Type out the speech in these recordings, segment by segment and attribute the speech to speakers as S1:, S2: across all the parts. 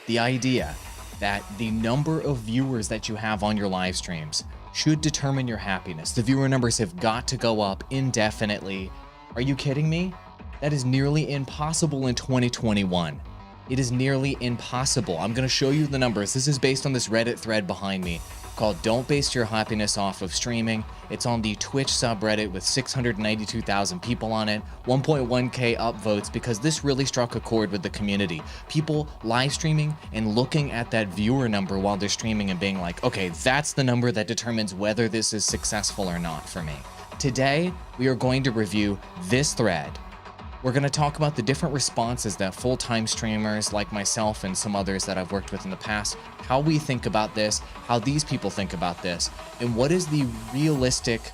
S1: The idea that the number of viewers that you have on your live streams should determine your happiness. The viewer numbers have got to go up indefinitely. Are you kidding me? That is nearly impossible in 2021. It is nearly impossible. I'm going to show you the numbers. This is based on this Reddit thread behind me called "Don't Base Your Happiness Off of Streaming." It's on the Twitch subreddit with 692,000 people on it, 1.1k upvotes, because this really struck a chord with the community. People live streaming and looking at that viewer number while they're streaming and being like, okay, that's the number that determines whether this is successful or not for me. Today, we are going to review this thread. We're going to talk about the different responses that full-time streamers like myself and some others that I've worked with in the past, how we think about this, how these people think about this, and what is the realistic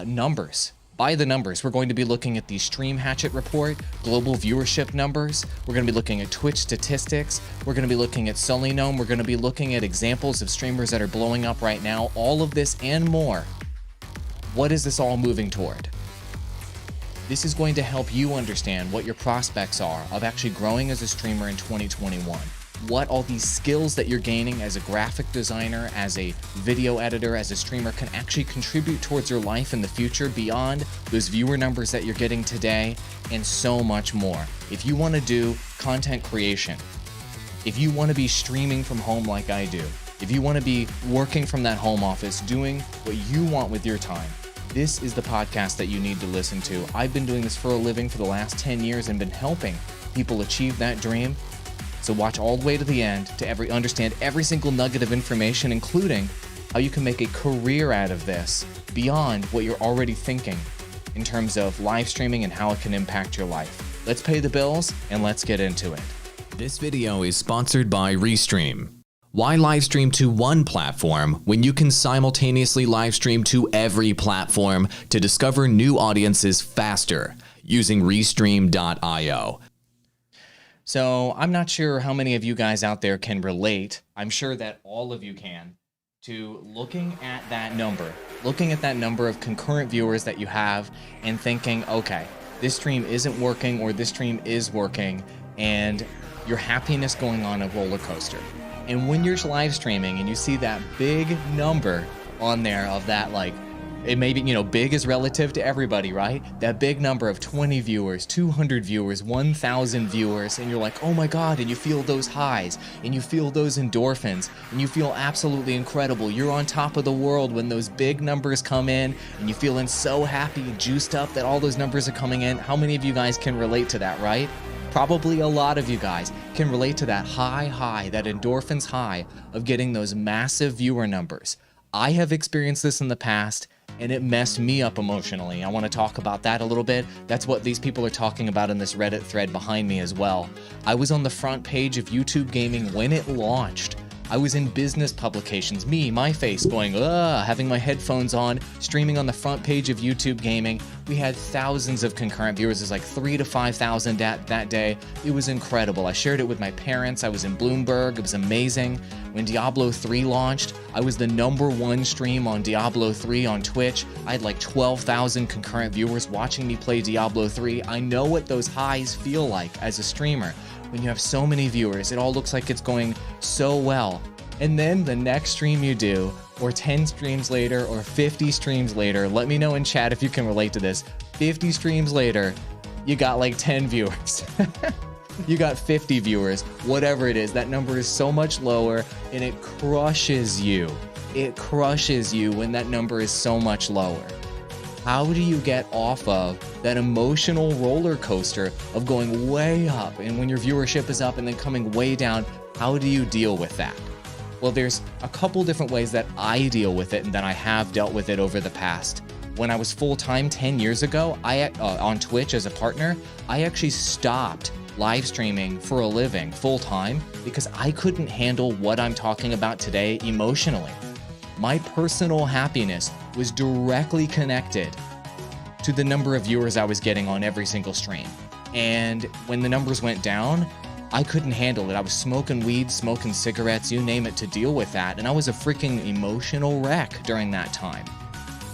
S1: numbers. By the numbers, we're going to be looking at the Stream Hatchet report, global viewership numbers. We're going to be looking at Twitch statistics. We're going to be looking at Sully Gnome. We're going to be looking at examples of streamers that are blowing up right now. All of this and more. What is this all moving toward? This is going to help you understand what your prospects are of actually growing as a streamer in 2021. What all these skills that you're gaining as a graphic designer, as a video editor, as a streamer can actually contribute towards your life in the future beyond those viewer numbers that you're getting today, and so much more. If you want to do content creation, if you want to be streaming from home like I do, if you want to be working from that home office, doing what you want with your time, this is the podcast that you need to listen to. I've been doing this for a living for the last 10 years and been helping people achieve that dream. So watch all the way to the end to understand every single nugget of information, including how you can make a career out of this beyond what you're already thinking in terms of live streaming and how it can impact your life. Let's pay the bills and let's get into it.
S2: This video is sponsored by Restream. Why live stream to one platform when you can simultaneously live stream to every platform to discover new audiences faster using Restream.io?
S1: So I'm not sure how many of you guys out there can relate. I'm sure that all of you can, to looking at that number of concurrent viewers that you have and thinking, okay, this stream isn't working or this stream is working, and your happiness going on a roller coaster. And when you're live streaming and you see that big number on there of that, like, it may be, big is relative to everybody, right? That big number of 20 viewers, 200 viewers, 1,000 viewers, and you're like, oh my God, and you feel those highs, and you feel those endorphins, and you feel absolutely incredible. You're on top of the world when those big numbers come in, and you're feeling so happy, juiced up that all those numbers are coming in. How many of you guys can relate to that, right? Probably a lot of you guys can relate to that high, that endorphins high of getting those massive viewer numbers. I have experienced this in the past, and it messed me up emotionally. I want to talk about that a little bit. That's what these people are talking about in this Reddit thread behind me as well. I was on the front page of YouTube Gaming when it launched. I was in business publications, my face going, having my headphones on, streaming on the front page of YouTube Gaming. We had thousands of concurrent viewers. It was like 3,000 to 5,000 that day. It was incredible. I shared it with my parents. I was in Bloomberg. It was amazing. When Diablo 3 launched, I was the #1 stream on Diablo 3 on Twitch. I had like 12,000 concurrent viewers watching me play Diablo 3. I know what those highs feel like as a streamer. When you have so many viewers, it all looks like it's going so well. And then the next stream you do, or 10 streams later, or 50 streams later, let me know in chat if you can relate to this. 50 streams later, you got like 10 viewers. You got 50 viewers, whatever it is. That number is so much lower, and it crushes you. It crushes you when that number is so much lower. How do you get off of that emotional roller coaster of going way up, and when your viewership is up and then coming way down, how do you deal with that? Well, there's a couple different ways that I deal with it and that I have dealt with it over the past. When I was full-time 10 years ago, on Twitch as a partner, I actually stopped live streaming for a living full-time because I couldn't handle what I'm talking about today emotionally. My personal happiness was directly connected to the number of viewers I was getting on every single stream. And when the numbers went down, I couldn't handle it. I was smoking weed, smoking cigarettes, you name it, to deal with that. And I was a freaking emotional wreck during that time.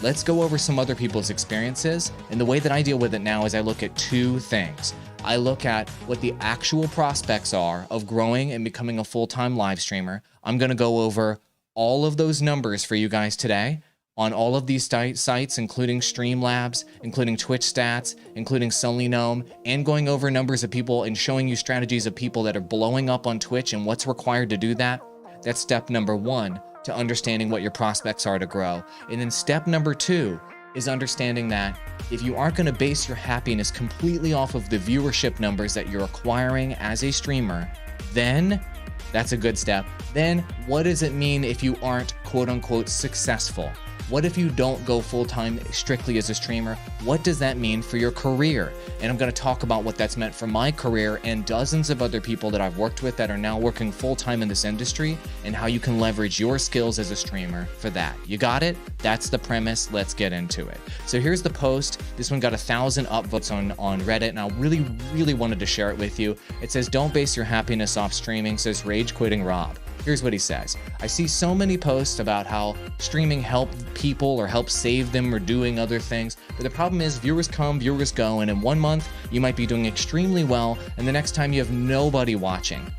S1: Let's go over some other people's experiences. And the way that I deal with it now is I look at two things. I look at what the actual prospects are of growing and becoming a full-time live streamer. I'm going to go over all of those numbers for you guys today on all of these sites, including Streamlabs, including Twitch stats, including Gnome, and going over numbers of people and showing you strategies of people that are blowing up on Twitch and what's required to do that. That's step number one to understanding what your prospects are to grow. And then step number two is understanding that if you aren't going to base your happiness completely off of the viewership numbers that you're acquiring as a streamer, then that's a good step. Then what does it mean if you aren't quote unquote successful? What if you don't go full-time strictly as a streamer? What does that mean for your career? And I'm going to talk about what that's meant for my career and dozens of other people that I've worked with that are now working full-time in this industry, and how you can leverage your skills as a streamer for that. You got it? That's the premise. Let's get into it. So here's the post. This one got 1,000 upvotes on Reddit, and I really wanted to share it with you. It says, "Don't base your happiness off streaming," says Rage Quitting Rob. Here's what he says. "I see so many posts about how streaming helped people or helps save them or doing other things, but the problem is viewers come, viewers go, and in 1 month you might be doing extremely well, and the next time you have nobody watching."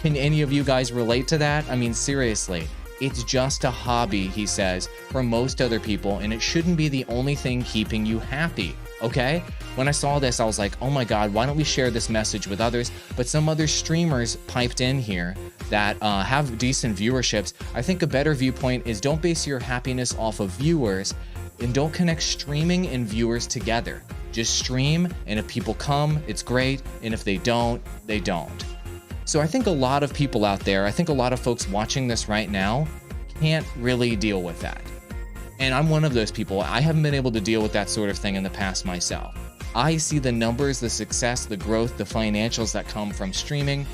S1: Can any of you guys relate to that? I mean, seriously, it's just a hobby, he says, for most other people, and it shouldn't be the only thing keeping you happy. Okay? When I saw this, I was like, oh my God, why don't we share this message with others? But some other streamers piped in here that have decent viewerships. I think a better viewpoint is don't base your happiness off of viewers, and don't connect streaming and viewers together. Just stream, and if people come, it's great, and if they don't, they don't. So I think a lot of people out there, I think a lot of folks watching this right now can't really deal with that. And I'm one of those people. I haven't been able to deal with that sort of thing in the past myself. I see the numbers, the success, the growth, the financials that come from streaming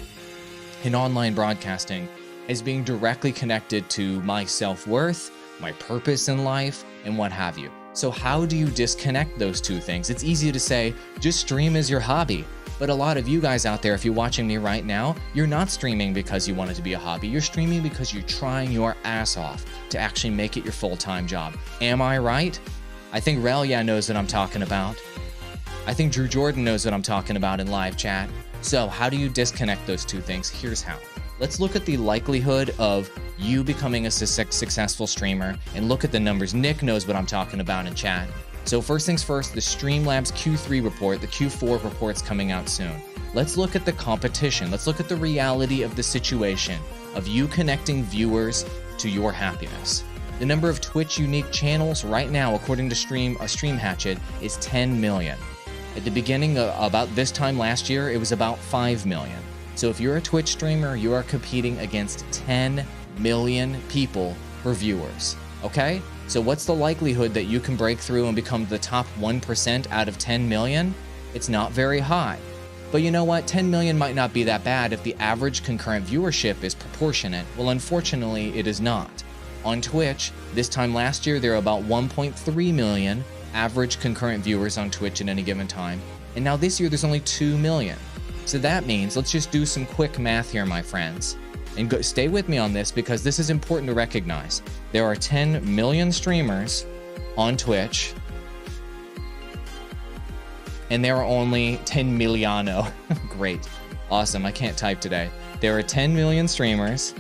S1: and online broadcasting as being directly connected to my self-worth, my purpose in life, and what have you. So how do you disconnect those two things? It's easy to say, just stream as your hobby. But a lot of you guys out there, if you're watching me right now, you're not streaming because you want it to be a hobby. You're streaming because you're trying your ass off to actually make it your full-time job. Am I right? I think Relia knows what I'm talking about. I think Drew Jordan knows what I'm talking about in live chat. So how do you disconnect those two things? Here's how. Let's look at the likelihood of you becoming a successful streamer and look at the numbers. Nick knows what I'm talking about in chat. So first things first, the Streamlabs Q3 report, the Q4 report's coming out soon. Let's look at the competition. Let's look at the reality of the situation of you connecting viewers to your happiness. The number of Twitch unique channels right now, according to Stream Hatchet, is 10 million. At the beginning, about this time last year, it was about 5 million. So if you're a Twitch streamer, you are competing against 10 million people for viewers, okay? So what's the likelihood that you can break through and become the top 1% out of 10 million? It's not very high. But you know what? 10 million might not be that bad if the average concurrent viewership is proportionate. Well, unfortunately, it is not. On Twitch, this time last year, there were about 1.3 million average concurrent viewers on Twitch at any given time. And now this year, there's only 2 million. So that means, let's just do some quick math here, my friends. And stay with me on this because this is important to recognize. There are 10 million streamers on Twitch, and there are only 10 miliano. Great. Awesome. I can't type today. There are 10 million streamers,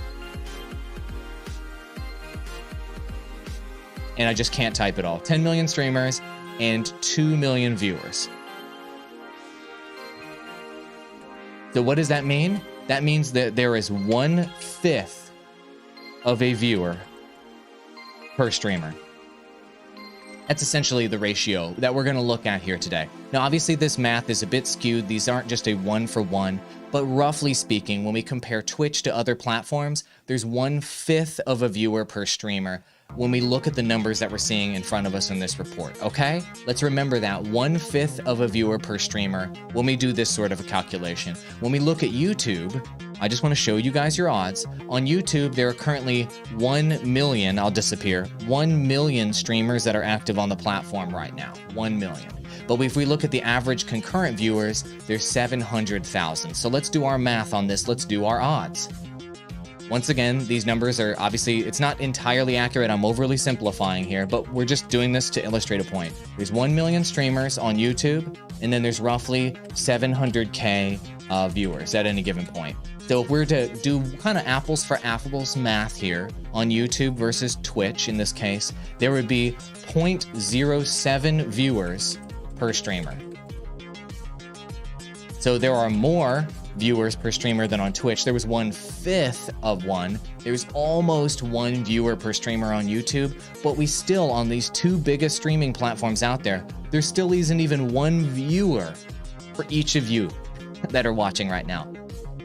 S1: and I just can't type it all. 10 million streamers and 2 million viewers. So what does that mean? That means that there is 1/5 of a viewer per streamer. That's essentially the ratio that we're going to look at here today. Now, obviously, this math is a bit skewed. These aren't just a 1-for-1, but roughly speaking, when we compare Twitch to other platforms, there's 1/5 of a viewer per streamer when we look at the numbers that we're seeing in front of us in this report, okay? Let's remember that 1/5 of a viewer per streamer when we do this sort of a calculation. When we look at YouTube, I just want to show you guys your odds. On YouTube, there are currently 1 million, I'll disappear, 1 million streamers that are active on the platform right now, 1 million. But if we look at the average concurrent viewers, there's 700,000. So let's do our math on this, let's do our odds. Once again, these numbers are obviously, it's not entirely accurate. I'm overly simplifying here, but we're just doing this to illustrate a point. There's 1 million streamers on YouTube, and then there's roughly 700K viewers at any given point. So if we're to do kind of apples for apples math here on YouTube versus Twitch in this case, there would be 0.07 viewers per streamer. So there are more viewers per streamer than on Twitch. There was 1/5 of one. There's almost 1 viewer per streamer on YouTube, but we still, on these 2 biggest streaming platforms out there, there still isn't even 1 viewer for each of you that are watching right now.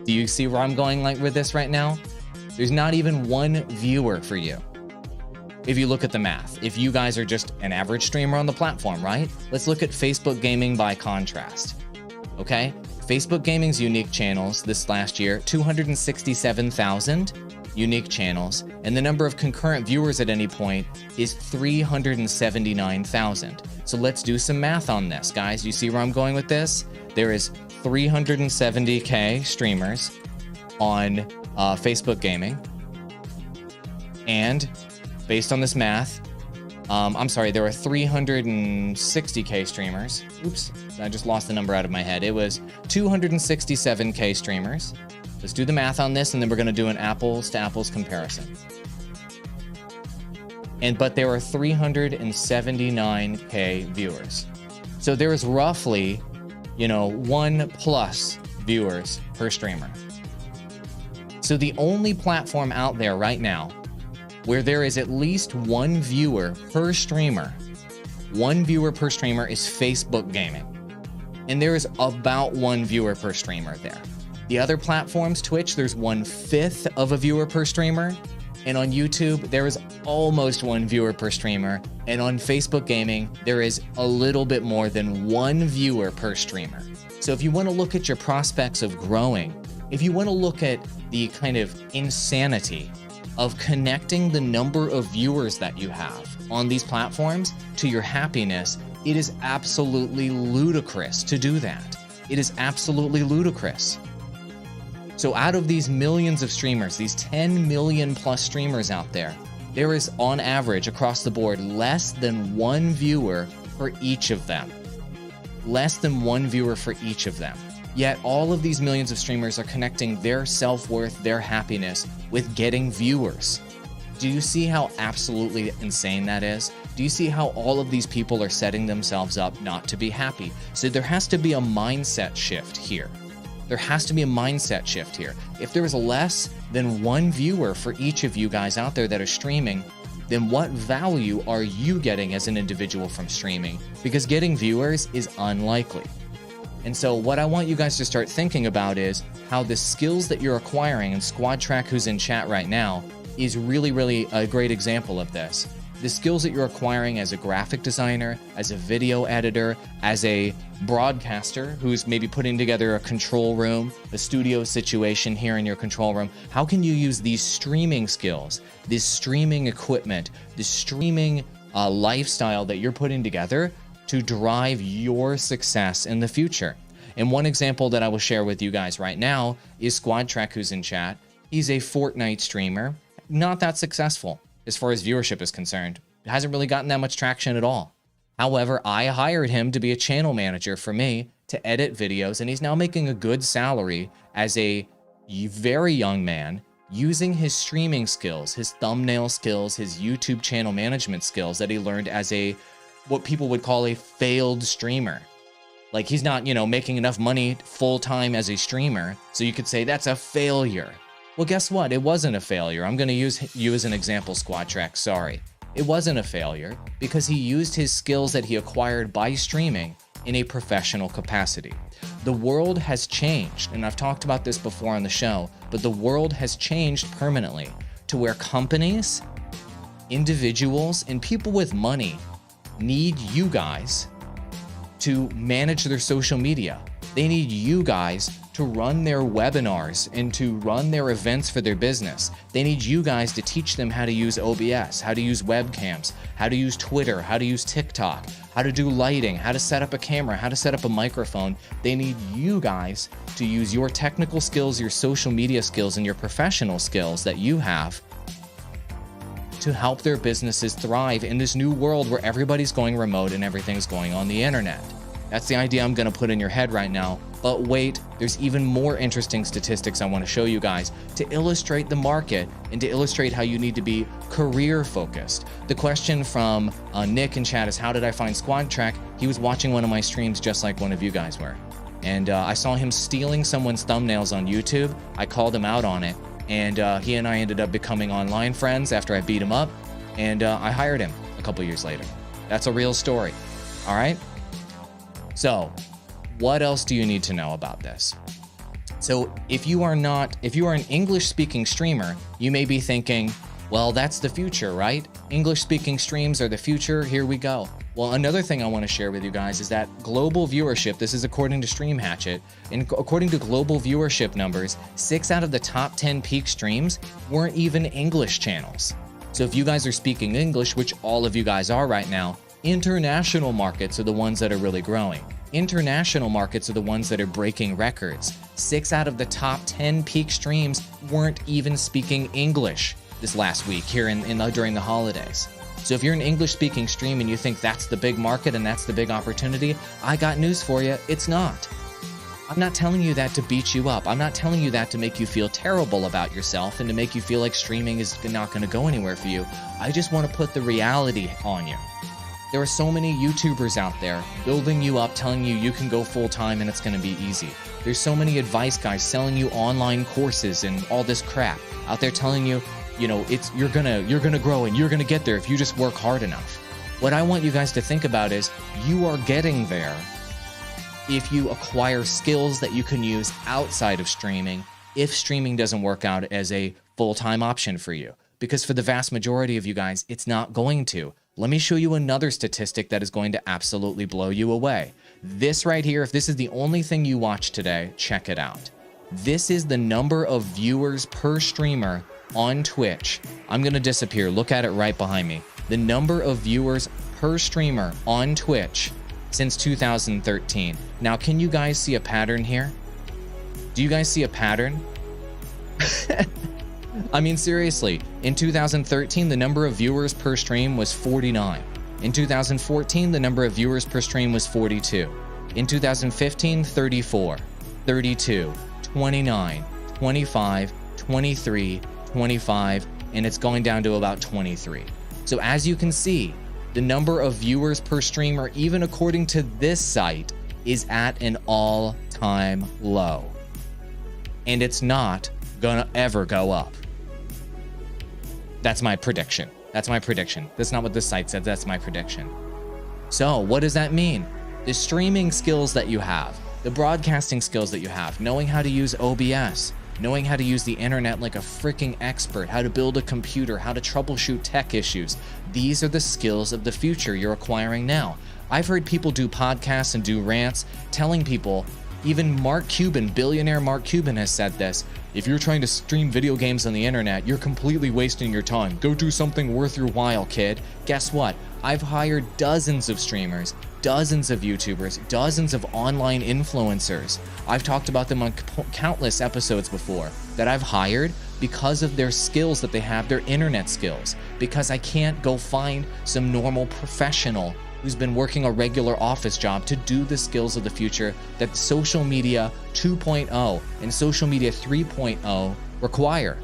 S1: Do you see where I'm going with this right now? There's not even 1 viewer for you. If you look at the math, if you guys are just an average streamer on the platform, right? Let's look at Facebook Gaming by contrast. Okay? Facebook Gaming's unique channels this last year, 267,000 unique channels, and the number of concurrent viewers at any point is 379,000. So let's do some math on this, guys. You see where I'm going with this? There is 370K streamers on Facebook Gaming, and based on this math, there were 360K streamers. Oops, I just lost the number out of my head. It was 267K streamers. Let's do the math on this, and then we're going to do an apples to apples comparison. But there were 379K viewers. So there is roughly, 1+ viewers per streamer. So the only platform out there right now where there is at least 1 viewer per streamer, 1 viewer per streamer is Facebook Gaming. And there is about 1 viewer per streamer there. The other platforms, Twitch, there's 1/5 of a viewer per streamer. And on YouTube, there is almost 1 viewer per streamer. And on Facebook Gaming, there is a little bit more than 1 viewer per streamer. So if you want to look at your prospects of growing, if you want to look at the kind of insanity of connecting the number of viewers that you have on these platforms to your happiness, it is absolutely ludicrous to do that. It is absolutely ludicrous. So out of these millions of streamers, these 10 million plus streamers out there, there is on average across the board less than 1 viewer for each of them. Less than 1 viewer for each of them. Yet all of these millions of streamers are connecting their self-worth, their happiness with getting viewers. Do you see how absolutely insane that is? Do you see how all of these people are setting themselves up not to be happy? So there has to be a mindset shift here. There has to be a mindset shift here. If there is less than 1 viewer for each of you guys out there that are streaming, then what value are you getting as an individual from streaming? Because getting viewers is unlikely. And so what I want you guys to start thinking about is how the skills that you're acquiring, and Squad Track, who's in chat right now, is really, really a great example of this. The skills that you're acquiring as a graphic designer, as a video editor, as a broadcaster who's maybe putting together a control room, a studio situation here in your control room, how can you use these streaming skills, this streaming equipment, this streaming lifestyle that you're putting together to drive your success in the future? And one example that I will share with you guys right now is Squad Track, who's in chat. He's a Fortnite streamer, not that successful as far as viewership is concerned. It hasn't really gotten that much traction at all. However, I hired him to be a channel manager for me to edit videos, and he's now making a good salary as a very young man using his streaming skills, his thumbnail skills, his YouTube channel management skills that he learned as what people would call a failed streamer. Like, he's not, making enough money full-time as a streamer, so you could say that's a failure. Well, guess what? It wasn't a failure. I'm going to use you as an example, Squad Track. Sorry. It wasn't a failure because he used his skills that he acquired by streaming in a professional capacity. The world has changed, and I've talked about this before on the show, but the world has changed permanently to where companies, individuals, and people with money need you guys to manage their social media. They need you guys to run their webinars and to run their events for their business. They need you guys to teach them how to use OBS, how to use webcams, how to use Twitter, how to use TikTok, how to do lighting, how to set up a camera, how to set up a microphone. They need you guys to use your technical skills, your social media skills, and your professional skills that you have to help their businesses thrive in this new world where everybody's going remote and everything's going on the internet. That's the idea I'm going to put in your head right now. But wait, there's even more interesting statistics I want to show you guys to illustrate the market and to illustrate how you need to be career focused. The question from Nick in chat is, how did I find Squad Track? He was watching one of my streams just like one of you guys were. And I saw him stealing someone's thumbnails on YouTube. I called him out on it. And he and I ended up becoming online friends after I beat him up. And I hired him a couple years later. That's a real story. All right? So, what else do you need to know about this? So if you are an English-speaking streamer, you may be thinking, well, that's the future, right? English-speaking streams are the future, here we go. Well, another thing I want to share with you guys is that global viewership, this is according to Stream Hatchet, and according to global viewership numbers, 6 out of the top 10 peak streams weren't even English channels. So if you guys are speaking English, which all of you guys are right now, international markets are the ones that are really growing. International markets are the ones that are breaking records. 6 out of the top 10 peak streams weren't even speaking English this last week here during the holidays. So if you're an English-speaking stream and you think that's the big market and that's the big opportunity, I got news for you, it's not. I'm not telling you that to beat you up. I'm not telling you that to make you feel terrible about yourself and to make you feel like streaming is not going to go anywhere for you. I just want to put the reality on you. There are so many YouTubers out there building you up, telling you you can go full-time and it's going to be easy. There's so many advice guys selling you online courses and all this crap out there telling you, you know, you're gonna grow and you're gonna get there if you just work hard enough. What I want you guys to think about is you are getting there if you acquire skills that you can use outside of streaming, if streaming doesn't work out as a full-time option for you. Because for the vast majority of you guys, it's not going to. Let me show you another statistic that is going to absolutely blow you away. This right here, if this is the only thing you watch today, check it out. This is the number of viewers per streamer on Twitch. I'm going to disappear. Look at it right behind me. The number of viewers per streamer on Twitch since 2013. Now, can you guys see a pattern here? Do you guys see a pattern? I mean, seriously, in 2013, the number of viewers per stream was 49. In 2014, the number of viewers per stream was 42. In 2015, 34, 32, 29, 25, 23, 25, and it's going down to about 23. So as you can see, the number of viewers per streamer, even according to this site, is at an all-time low. And it's not gonna ever go up. That's my prediction. That's my prediction. That's not what this site said, that's my prediction. So what does that mean? The streaming skills that you have, the broadcasting skills that you have, knowing how to use OBS, knowing how to use the internet like a freaking expert, how to build a computer, how to troubleshoot tech issues. These are the skills of the future you're acquiring now. I've heard people do podcasts and do rants telling people, even Mark Cuban, billionaire Mark Cuban has said this, if you're trying to stream video games on the internet, you're completely wasting your time. Go do something worth your while, kid. Guess what? I've hired dozens of streamers, dozens of YouTubers, dozens of online influencers. I've talked about them on countless episodes before that I've hired because of their skills that they have, their internet skills. Because I can't go find some normal professional who's been working a regular office job to do the skills of the future that social media 2.0 and social media 3.0 require.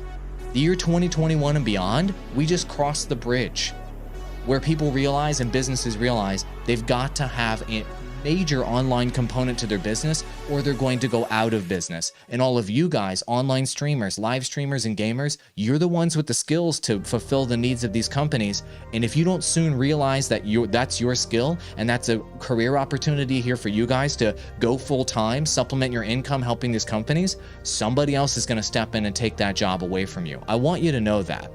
S1: The year 2021 and beyond, we just crossed the bridge where people realize and businesses realize they've got to have a major online component to their business or they're going to go out of business. And all of you guys, online streamers, live streamers, and gamers, you're the ones with the skills to fulfill the needs of these companies. And if you don't soon realize that that's your skill and that's a career opportunity here for you guys to go full time, supplement your income helping these companies, somebody else is going to step in and take that job away from you. I want you to know that.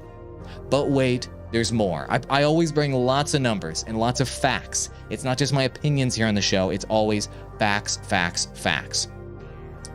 S1: But wait, there's more. I always bring lots of numbers and lots of facts. It's not just my opinions here on the show. It's always facts, facts, facts.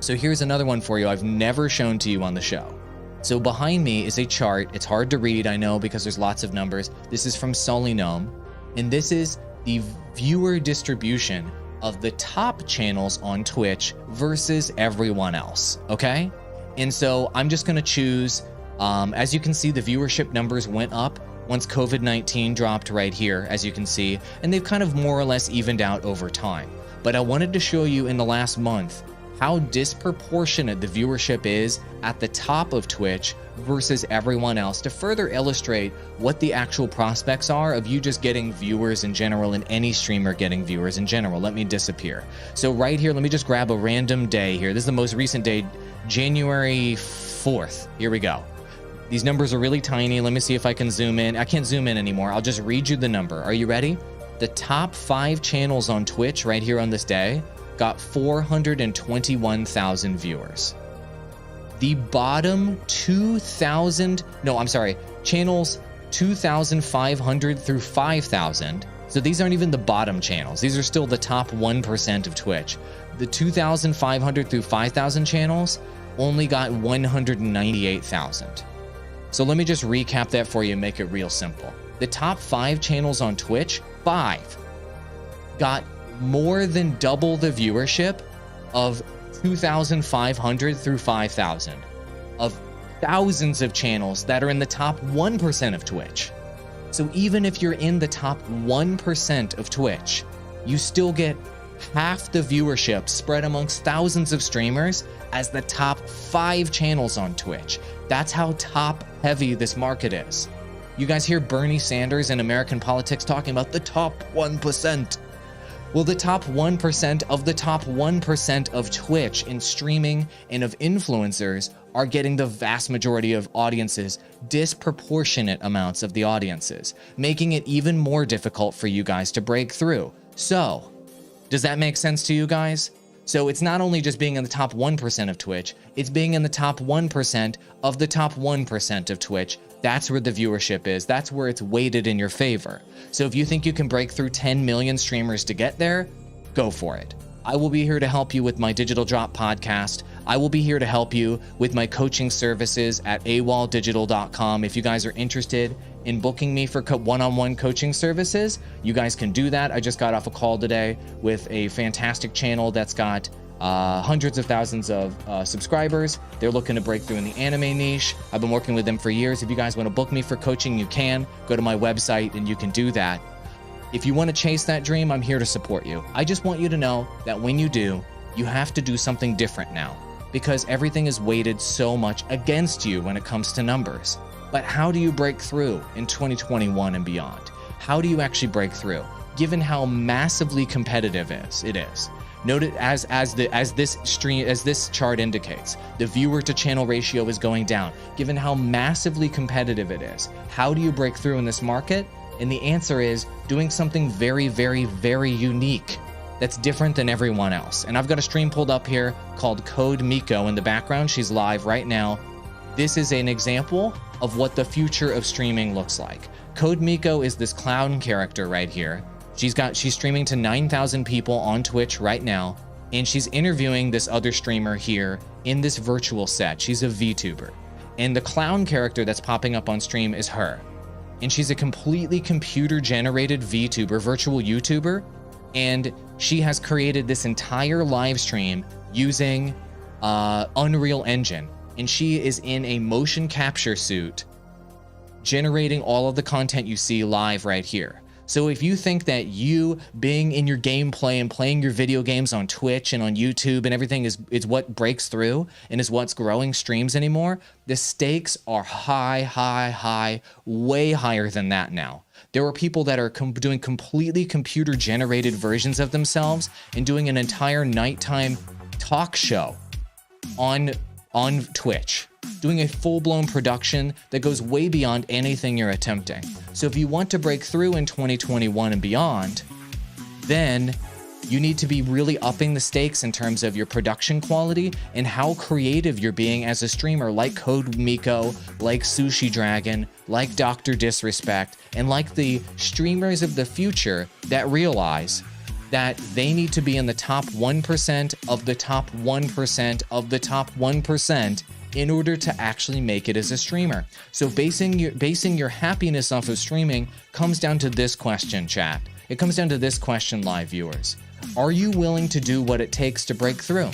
S1: So here's another one for you I've never shown to you on the show. So behind me is a chart. It's hard to read, I know, because there's lots of numbers. This is from Solinome, and this is the viewer distribution of the top channels on Twitch versus everyone else, okay? And so I'm just gonna choose, as you can see, the viewership numbers went up once COVID-19 dropped right here, as you can see, and they've kind of more or less evened out over time. but I wanted to show you in the last month how disproportionate the viewership is at the top of Twitch versus everyone else, to further illustrate what the actual prospects are of you just getting viewers in general and any streamer getting viewers in general. Let me disappear. So right here, let me just grab a random day here. This is the most recent day, January 4th. Here we go. These numbers are really tiny. Let me see if I can zoom in. I can't zoom in anymore. I'll just read you the number. Are you ready? The top 5 channels on Twitch right here on this day got 421,000 viewers. The bottom channels 2,500 through 5,000. So these aren't even the bottom channels. These are still the top 1% of Twitch. The 2,500 through 5,000 channels only got 198,000. So let me just recap that for you and make it real simple. The top 5 channels on Twitch, 5, got more than double the viewership of 2,500 through 5,000 of thousands of channels that are in the top 1% of Twitch. So even if you're in the top 1% of Twitch, you still get half the viewership spread amongst thousands of streamers as the top 5 channels on Twitch. That's how top heavy this market is. You guys hear Bernie Sanders in American politics talking about the top 1%. Well, the top 1% of the top 1% of Twitch in streaming and of influencers are getting the vast majority of audiences, disproportionate amounts of the audiences, making it even more difficult for you guys to break through. So, does that make sense to you guys? So it's not only just being in the top 1% of Twitch, it's being in the top 1% of the top 1% of Twitch. That's where the viewership is. That's where it's weighted in your favor. So if you think you can break through 10 million streamers to get there, go for it. I will be here to help you with my Digital Drop podcast. I will be here to help you with my coaching services at awalldigital.com. If you guys are interested in booking me for one-on-one coaching services, you guys can do that. I just got off a call today with a fantastic channel that's got hundreds of thousands of subscribers. They're looking to break through in the anime niche. I've been working with them for years. If you guys want to book me for coaching, you can. Go to my website and you can do that. If you want to chase that dream, I'm here to support you. I just want you to know that when you do, you have to do something different now, because everything is weighted so much against you when it comes to numbers. But how do you break through in 2021 and beyond? How do you actually break through, given how massively competitive it is? Note it as this chart indicates, the viewer to channel ratio is going down. Given how massively competitive it is, how do you break through in this market? And the answer is doing something very, very, very unique that's different than everyone else. And I've got a stream pulled up here called Code Miko in the background. She's live right now. This is an example of what the future of streaming looks like. Code Miko is this clown character right here. She's streaming to 9,000 people on Twitch right now, and she's interviewing this other streamer here in this virtual set. She's a VTuber. And the clown character that's popping up on stream is her. And she's a completely computer-generated VTuber, virtual YouTuber, and she has created this entire live stream using Unreal Engine. And she is in a motion capture suit, generating all of the content you see live right here. So if you think that you being in your gameplay and playing your video games on Twitch and on YouTube and everything is what breaks through and is what's growing streams anymore, the stakes are high, way higher than that now. There are people that are doing completely computer-generated versions of themselves and doing an entire nighttime talk show on Twitch, doing a full-blown production that goes way beyond anything you're attempting. So if you want to break through in 2021 and beyond, then you need to be really upping the stakes in terms of your production quality and how creative you're being as a streamer, like Code Miko, like Sushi Dragon, like Dr. Disrespect, and like the streamers of the future that realize that they need to be in the top 1% of the top 1% of the top 1% in order to actually make it as a streamer. So basing your happiness off of streaming comes down to this question, chat. It comes down to this question, live viewers. Are you willing to do what it takes to break through?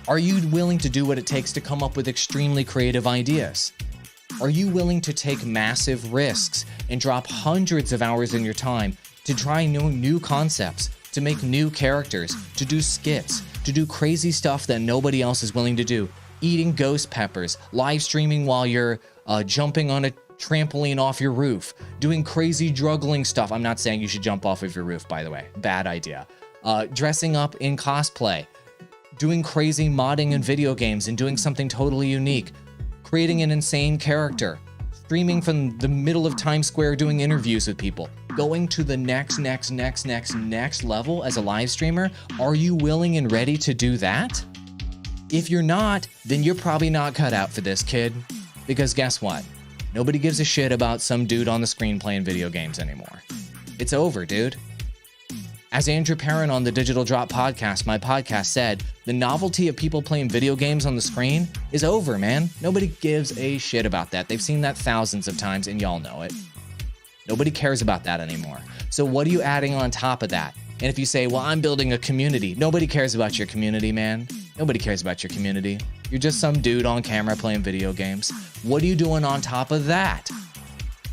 S1: Are you willing to do what it takes to come up with extremely creative ideas? Are you willing to take massive risks and drop hundreds of hours in your time to try new concepts, to make new characters, to do skits, to do crazy stuff that nobody else is willing to do. Eating ghost peppers, live streaming while you're jumping on a trampoline off your roof, doing crazy juggling stuff. I'm not saying you should jump off of your roof, by the way. Bad idea. Dressing up in cosplay, doing crazy modding in video games and doing something totally unique, creating an insane character, streaming from the middle of Times Square doing interviews with people, going to the next level as a live streamer. Are you willing and ready to do that? If you're not, then you're probably not cut out for this, kid. Because guess what? Nobody gives a shit about some dude on the screen playing video games anymore. It's over, dude. As Andrew Perrin on the Digital Drop podcast, my podcast, said, the novelty of people playing video games on the screen is over, man. Nobody gives a shit about that. They've seen that thousands of times, and y'all know it. Nobody cares about that anymore. So what are you adding on top of that? And if you say, well, I'm building a community, nobody cares about your community, man. Nobody cares about your community. You're just some dude on camera playing video games. What are you doing on top of that?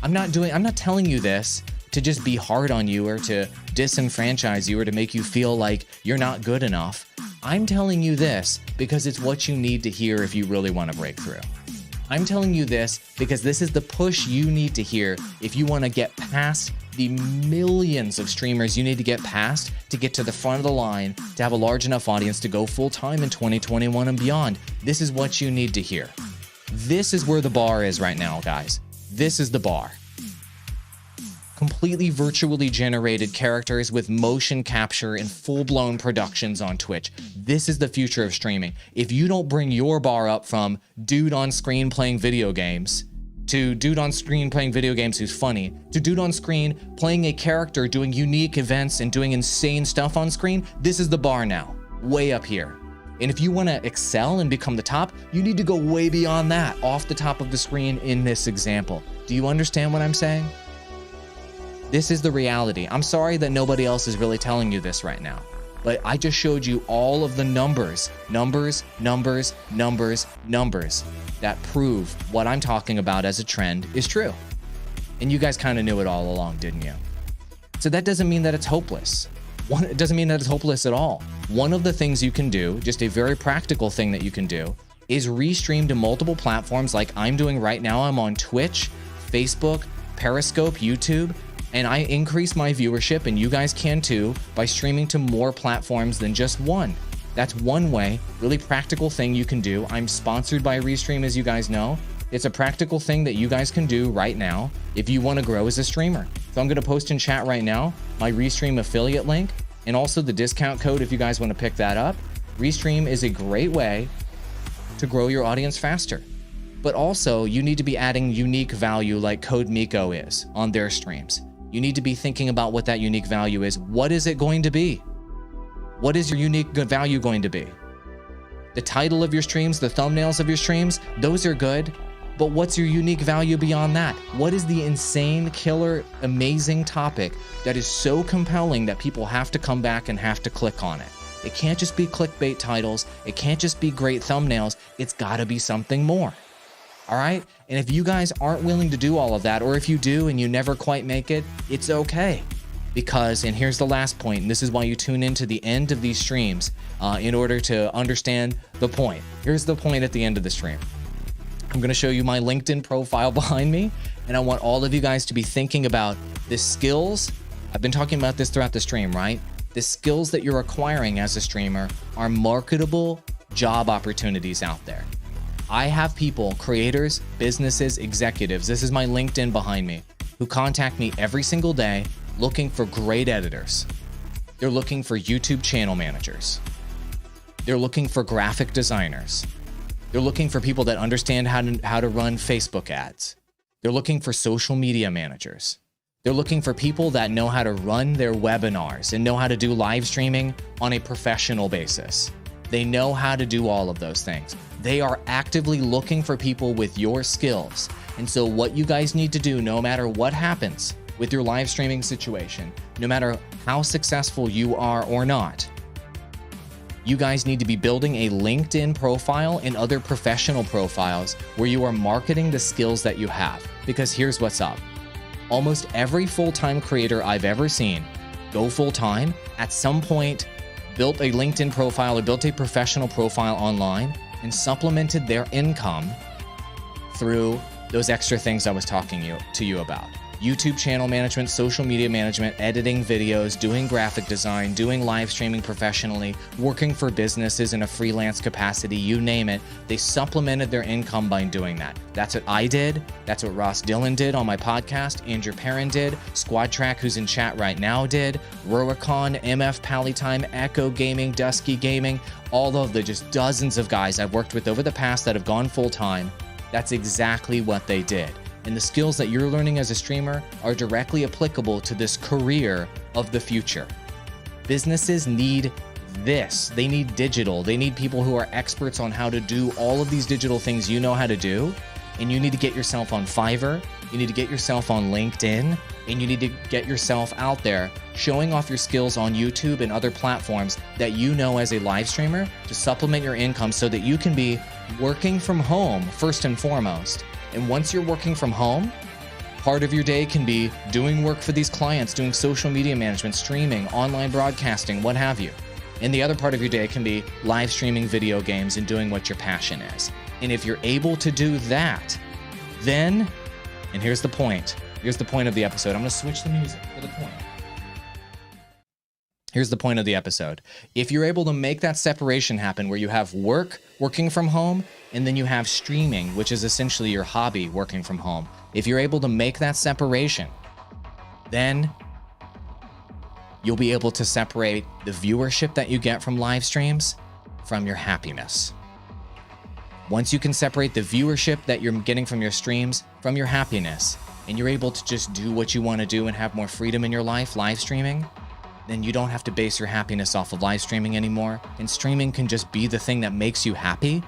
S1: I'm not telling you this to just be hard on you or to disenfranchise you or to make you feel like you're not good enough. I'm telling you this because it's what you need to hear if you really want to break through. I'm telling you this because this is the push you need to hear if you want to get past the millions of streamers you need to get past to get to the front of the line, to have a large enough audience to go full-time in 2021 and beyond. This is what you need to hear. This is where the bar is right now, guys. This is the bar. Completely virtually generated characters with motion capture and full-blown productions on Twitch. This is the future of streaming. If you don't bring your bar up from dude on screen playing video games to dude on screen playing video games who's funny, to dude on screen playing a character, doing unique events and doing insane stuff on screen, this is the bar now, way up here. And if you want to excel and become the top, you need to go way beyond that, off the top of the screen in this example. Do you understand what I'm saying? This is the reality. I'm sorry that nobody else is really telling you this right now, but I just showed you all of the numbers that prove what I'm talking about as a trend is true. And you guys kind of knew it all along, didn't you? So that doesn't mean that it's hopeless. It doesn't mean that it's hopeless at all. One of the things you can do, just a very practical thing that you can do, is restream to multiple platforms like I'm doing right now. I'm on Twitch, Facebook, Periscope, YouTube, and I increase my viewership, and you guys can too, by streaming to more platforms than just one. That's one way, really practical thing you can do. I'm sponsored by Restream, as you guys know. It's a practical thing that you guys can do right now if you want to grow as a streamer. So I'm going to post in chat right now my Restream affiliate link and also the discount code if you guys want to pick that up. Restream is a great way to grow your audience faster. But also, you need to be adding unique value like Code Miko is on their streams. You need to be thinking about what that unique value is. What is it going to be? What is your unique value going to be? The title of your streams, the thumbnails of your streams, those are good. But what's your unique value beyond that? What is the insane, killer, amazing topic that is so compelling that people have to come back and have to click on it? It can't just be clickbait titles. It can't just be great thumbnails. It's got to be something more. All right? And if you guys aren't willing to do all of that, or if you do and you never quite make it, it's okay. Because, and here's the last point, and this is why you tune into the end of these streams in order to understand the point. Here's the point at the end of the stream. I'm going to show you my LinkedIn profile behind me, and I want all of you guys to be thinking about the skills. I've been talking about this throughout the stream, right? The skills that you're acquiring as a streamer are marketable job opportunities out there. I have people, creators, businesses, executives, this is my LinkedIn behind me, who contact me every single day looking for great editors. They're looking for YouTube channel managers. They're looking for graphic designers. They're looking for people that understand how to run Facebook ads. They're looking for social media managers. They're looking for people that know how to run their webinars and know how to do live streaming on a professional basis. They know how to do all of those things. They are actively looking for people with your skills. And so what you guys need to do, no matter what happens with your live streaming situation, no matter how successful you are or not, you guys need to be building a LinkedIn profile and other professional profiles where you are marketing the skills that you have. Because here's what's up. Almost every full-time creator I've ever seen go full time, at some point built a LinkedIn profile or built a professional profile online and supplemented their income through those extra things I was talking to you about. YouTube channel management, social media management, editing videos, doing graphic design, doing live streaming professionally, working for businesses in a freelance capacity, you name it. They supplemented their income by doing that. That's what I did. That's what Ross Dillon did on my podcast. Andrew Perrin did. Squad Track, who's in chat right now, did. Ruricon, MF Pallytime, Echo Gaming, Dusky Gaming, all of the just dozens of guys I've worked with over the past that have gone full time. That's exactly what they did. And the skills that you're learning as a streamer are directly applicable to this career of the future. Businesses need this. They need digital. They need people who are experts on how to do all of these digital things you know how to do. And you need to get yourself on Fiverr. You need to get yourself on LinkedIn. And you need to get yourself out there showing off your skills on YouTube and other platforms that you know as a live streamer to supplement your income so that you can be working from home first and foremost. And once you're working from home, part of your day can be doing work for these clients, doing social media management, streaming, online broadcasting, what have you. And the other part of your day can be live streaming video games and doing what your passion is. And if you're able to do that, then, and here's the point of the episode. I'm going to switch the music for the point. Here's the point of the episode. If you're able to make that separation happen where you have working from home, and then you have streaming, which is essentially your hobby working from home. If you're able to make that separation, then you'll be able to separate the viewership that you get from live streams from your happiness. Once you can separate the viewership that you're getting from your streams from your happiness, and you're able to just do what you want to do and have more freedom in your life, live streaming, then you don't have to base your happiness off of live streaming anymore. And streaming can just be the thing that makes you happy.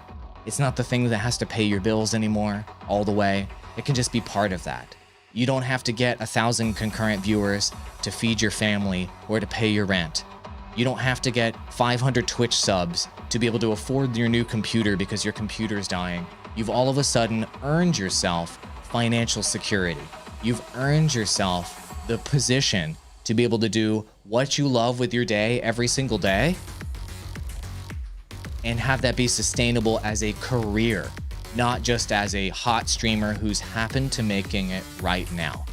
S1: It's not the thing that has to pay your bills anymore all the way. It can just be part of that. You don't have to get 1,000 concurrent viewers to feed your family or to pay your rent. You don't have to get 500 Twitch subs to be able to afford your new computer because your computer's dying. You've all of a sudden earned yourself financial security. You've earned yourself the position to be able to do what you love with your day every single day and have that be sustainable as a career, not just as a hot streamer who's happened to making it right now.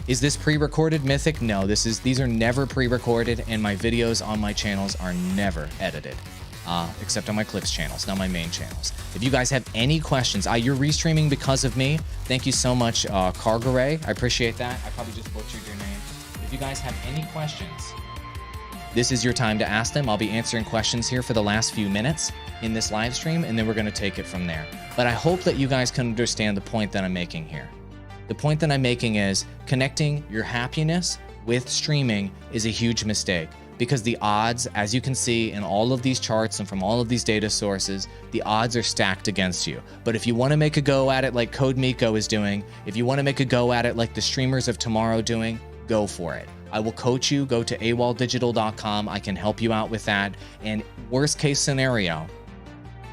S1: Is this pre-recorded, Mythic? No, these are never pre-recorded, and my videos on my channels are never edited, except on my Clips channels, not my main channels. If you guys have any questions, you're restreaming because of me. Thank you so much, Cargaray. I appreciate that. I probably just butchered your name. If you guys have any questions, this is your time to ask them. I'll be answering questions here for the last few minutes in this live stream, and then we're going to take it from there. But I hope that you guys can understand the point that I'm making here. The point that I'm making is connecting your happiness with streaming is a huge mistake because the odds, as you can see in all of these charts and from all of these data sources, the odds are stacked against you. But if you want to make a go at it like Code Miko is doing, if you want to make a go at it like the streamers of tomorrow doing, go for it. I will coach you. Go to awalldigital.com. I can help you out with that. And worst case scenario,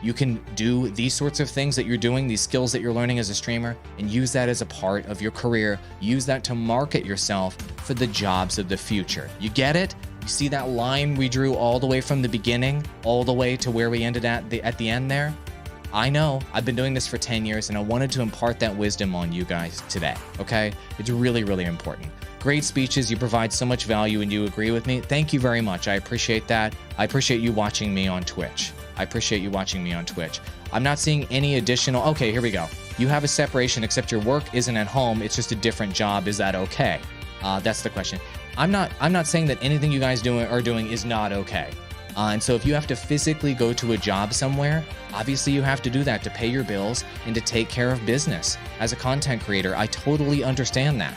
S1: you can do these sorts of things that you're doing, these skills that you're learning as a streamer, and use that as a part of your career. Use that to market yourself for the jobs of the future. You get it? You see that line we drew all the way from the beginning, all the way to where we ended at the end there? I know, I've been doing this for 10 years, and I wanted to impart that wisdom on you guys today, okay? It's really, really important. Great speeches. You provide so much value and you agree with me. Thank you very much. I appreciate that. I appreciate you watching me on Twitch. I'm not seeing any additional. Okay, here we go. You have a separation except your work isn't at home. It's just a different job. Is that okay? That's the question. I'm not saying that anything you guys are doing is not okay. And so if you have to physically go to a job somewhere, obviously you have to do that to pay your bills and to take care of business. As a content creator, I totally understand that.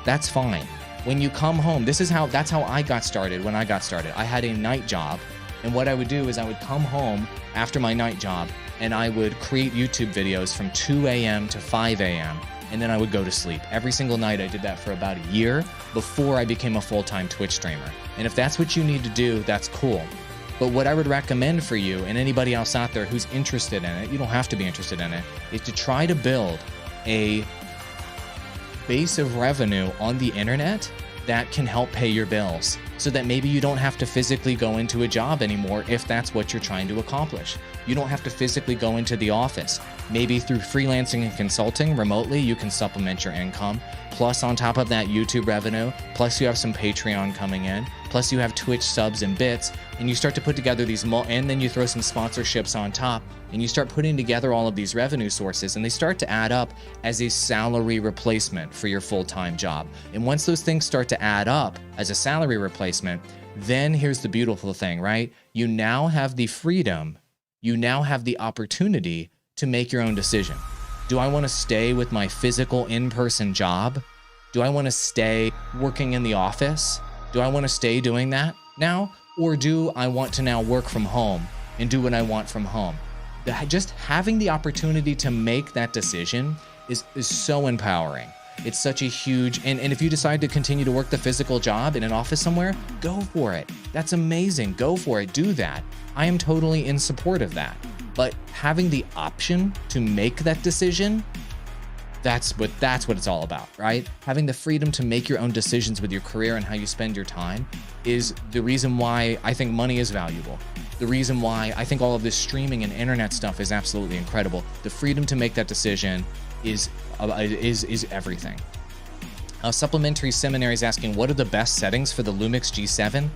S1: That's fine. When you come home, that's how I got started when I got started. I had a night job, and what I would do is I would come home after my night job and I would create YouTube videos from 2 a.m. to 5 a.m. and then I would go to sleep. Every single night I did that for about a year before I became a full-time Twitch streamer. And if that's what you need to do, that's cool. But what I would recommend for you and anybody else out there who's interested in it, you don't have to be interested in it, is to try to build a base of revenue on the internet that can help pay your bills so that maybe you don't have to physically go into a job anymore if that's what you're trying to accomplish. You don't have to physically go into the office. Maybe through freelancing and consulting remotely, you can supplement your income. Plus, on top of that, YouTube revenue. Plus, you have some Patreon coming in. Plus, you have Twitch subs and bits. And you start to put together these, and then you throw some sponsorships on top. And you start putting together all of these revenue sources. And they start to add up as a salary replacement for your full-time job. And once those things start to add up as a salary replacement, then here's the beautiful thing, right? You now have the freedom. You now have the opportunity to make your own decision. Do I want to stay with my physical in-person job? Do I want to stay working in the office? Do I want to stay doing that now? Or do I want to now work from home and do what I want from home? Just having the opportunity to make that decision is so empowering. It's such a huge, and if you decide to continue to work the physical job in an office somewhere, go for it. That's amazing. Go for it. Do that. I am totally in support of that. But having the option to make that decision, that's what it's all about, right? Having the freedom to make your own decisions with your career and how you spend your time is the reason why I think money is valuable. The reason why I think all of this streaming and internet stuff is absolutely incredible. The freedom to make that decision is everything. Supplementary Seminary is asking, what are the best settings for the Lumix G7?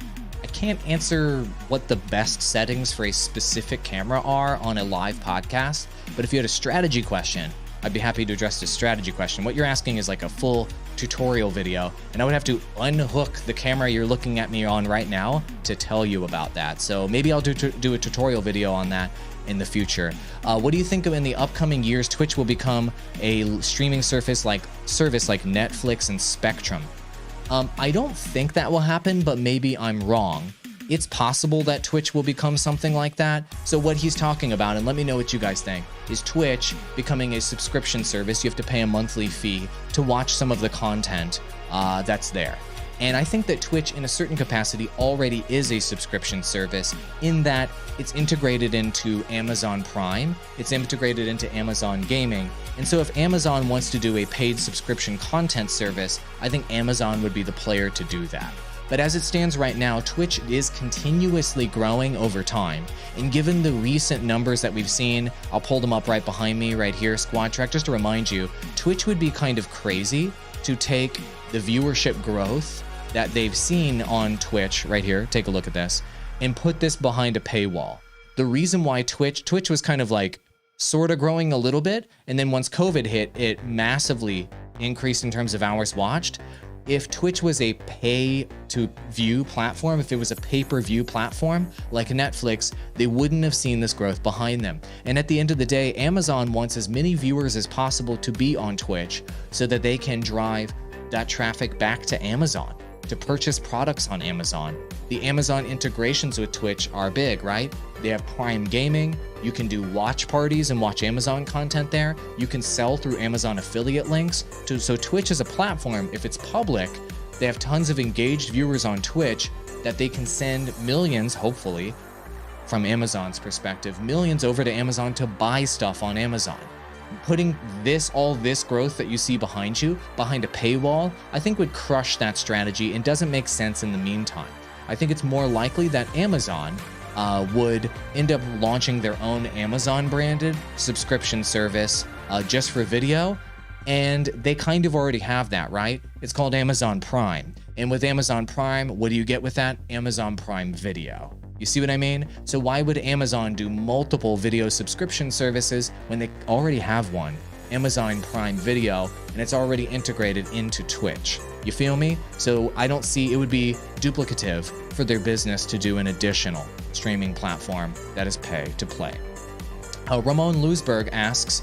S1: I can't answer what the best settings for a specific camera are on a live podcast, but if you had a strategy question, I'd be happy to address the strategy question. What you're asking is like a full tutorial video, and I would have to unhook the camera you're looking at me on right now to tell you about that. So maybe I'll do a tutorial video on that in the future. What do you think of in the upcoming years Twitch will become a streaming service like Netflix and Spectrum? I don't think that will happen, but maybe I'm wrong. It's possible that Twitch will become something like that. So what he's talking about, and let me know what you guys think, is Twitch becoming a subscription service. You have to pay a monthly fee to watch some of the content that's there. And I think that Twitch, in a certain capacity, already is a subscription service in that it's integrated into Amazon Prime, it's integrated into Amazon Gaming. And so if Amazon wants to do a paid subscription content service, I think Amazon would be the player to do that. But as it stands right now, Twitch is continuously growing over time. And given the recent numbers that we've seen, I'll pull them up right behind me right here, Squad Track, just to remind you, Twitch would be kind of crazy to take the viewership growth that they've seen on Twitch right here, take a look at this, and put this behind a paywall. The reason why Twitch was kind of like sort of growing a little bit, and then once COVID hit, it massively increased in terms of hours watched. If Twitch was a pay-to-view platform, if it was a pay-per-view platform like Netflix, they wouldn't have seen this growth behind them. And at the end of the day, Amazon wants as many viewers as possible to be on Twitch so that they can drive that traffic back to Amazon to purchase products on Amazon. The Amazon integrations with Twitch are big, right? They have Prime Gaming. You can do watch parties and watch Amazon content there. You can sell through Amazon affiliate links. So Twitch is a platform, if it's public, they have tons of engaged viewers on Twitch that they can send millions, hopefully, from Amazon's perspective, millions over to Amazon to buy stuff on Amazon. Putting all this growth that you see behind you, behind a paywall, I think would crush that strategy and doesn't make sense in the meantime. I think it's more likely that Amazon would end up launching their own Amazon-branded subscription service just for video, and they kind of already have that, right? It's called Amazon Prime. And with Amazon Prime, what do you get with that? Amazon Prime Video. You see what I mean? So why would Amazon do multiple video subscription services when they already have one, Amazon Prime Video, and it's already integrated into Twitch? You feel me? So I don't see it would be duplicative for their business to do an additional streaming platform that is pay to play. Ramon Lewisberg asks,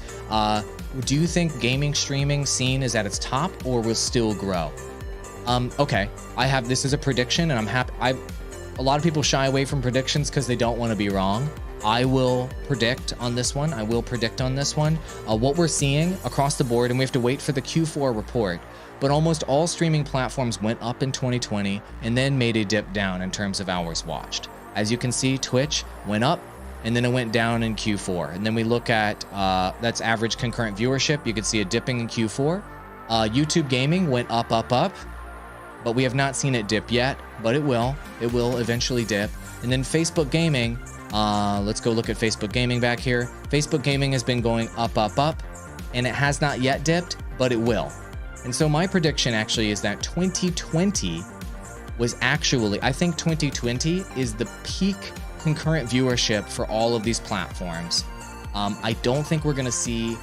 S1: do you think gaming streaming scene is at its top or will still grow? Okay, this is a prediction, and I'm happy. A lot of people shy away from predictions because they don't want to be wrong. I will predict on this one. What we're seeing across the board, and we have to wait for the Q4 report, but almost all streaming platforms went up in 2020 and then made a dip down in terms of hours watched. As you can see, Twitch went up and then it went down in Q4. And then we look at, that's average concurrent viewership. You can see a dipping in Q4. YouTube gaming went up. but we have not seen it dip yet, but it will. It will eventually dip. And then Facebook gaming, let's go look at Facebook gaming back here. Facebook gaming has been going up, and it has not yet dipped, but it will. And so my prediction actually is that 2020 was actually, I think 2020 is the peak concurrent viewership for all of these platforms. I don't think we're gonna see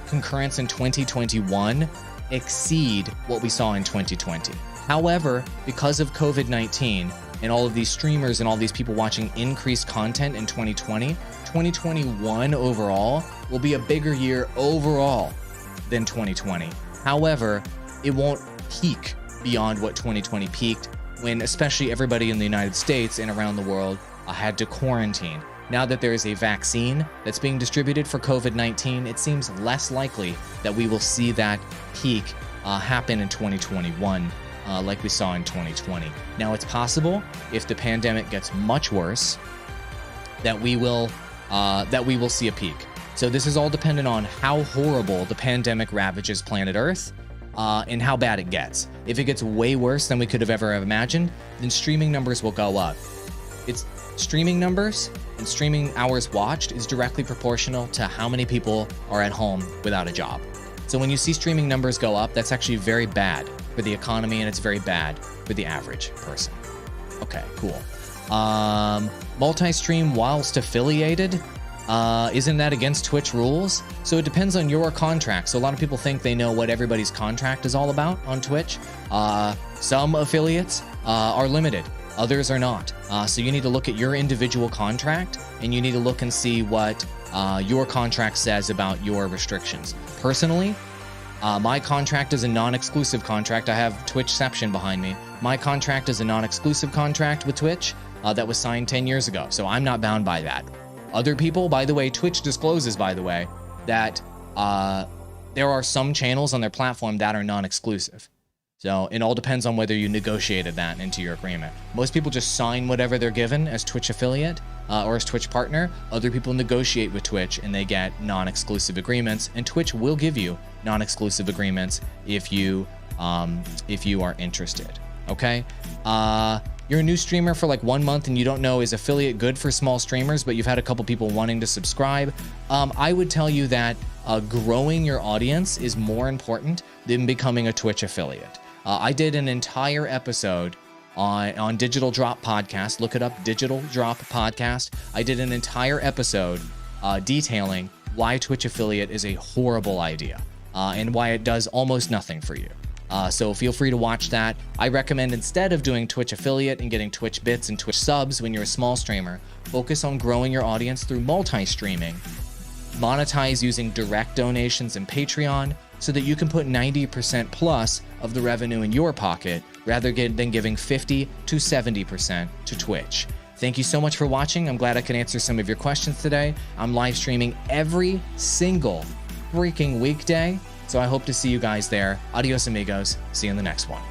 S1: concurrence in 2021 exceed what we saw in 2020. However, because of COVID-19 and all of these streamers and all these people watching increased content in 2020, 2021 overall will be a bigger year overall than 2020. However, it won't peak beyond what 2020 peaked when especially everybody in the United States and around the world had to quarantine. Now that there is a vaccine that's being distributed for COVID-19, it seems less likely that we will see that peak happen in 2021 like we saw in 2020. Now it's possible if the pandemic gets much worse that we will see a peak. So this is all dependent on how horrible the pandemic ravages planet Earth and how bad it gets. If it gets way worse than we could have ever imagined, then streaming numbers will go up. It's streaming numbers and streaming hours watched is directly proportional to how many people are at home without a job. So when you see streaming numbers go up, that's actually very bad for the economy and it's very bad for the average person. Okay, cool. Multi-stream whilst affiliated, isn't that against Twitch rules? So it depends on your contract. So a lot of people think they know what everybody's contract is all about on Twitch. Some affiliates are limited, others are not. So you need to look at your individual contract and you need to look and see what your contract says about your restrictions. Personally, my contract is a non-exclusive contract. I have Twitchception behind me. My contract is a non-exclusive contract with Twitch that was signed 10 years ago. So I'm not bound by that. Other people, by the way, Twitch discloses, by the way, that there are some channels on their platform that are non-exclusive. So it all depends on whether you negotiated that into your agreement. Most people just sign whatever they're given as Twitch affiliate or as Twitch partner. Other people negotiate with Twitch and they get non-exclusive agreements. And Twitch will give you non-exclusive agreements if you are interested. Okay. You're a new streamer for like 1 month and you don't know, is affiliate good for small streamers, but you've had a couple people wanting to subscribe. I would tell you that growing your audience is more important than becoming a Twitch affiliate. I did an entire episode on Digital Drop Podcast. Look it up, Digital Drop Podcast. I did an entire episode detailing why Twitch affiliate is a horrible idea and why it does almost nothing for you. So feel free to watch that. I recommend instead of doing Twitch affiliate and getting Twitch bits and Twitch subs when you're a small streamer, focus on growing your audience through multi-streaming. Monetize using direct donations and Patreon so that you can put 90% plus of the revenue in your pocket rather than giving 50 to 70% to Twitch. Thank you so much for watching. I'm glad I could answer some of your questions today. I'm live streaming every single freaking weekday. So I hope to see you guys there. Adios, amigos. See you in the next one.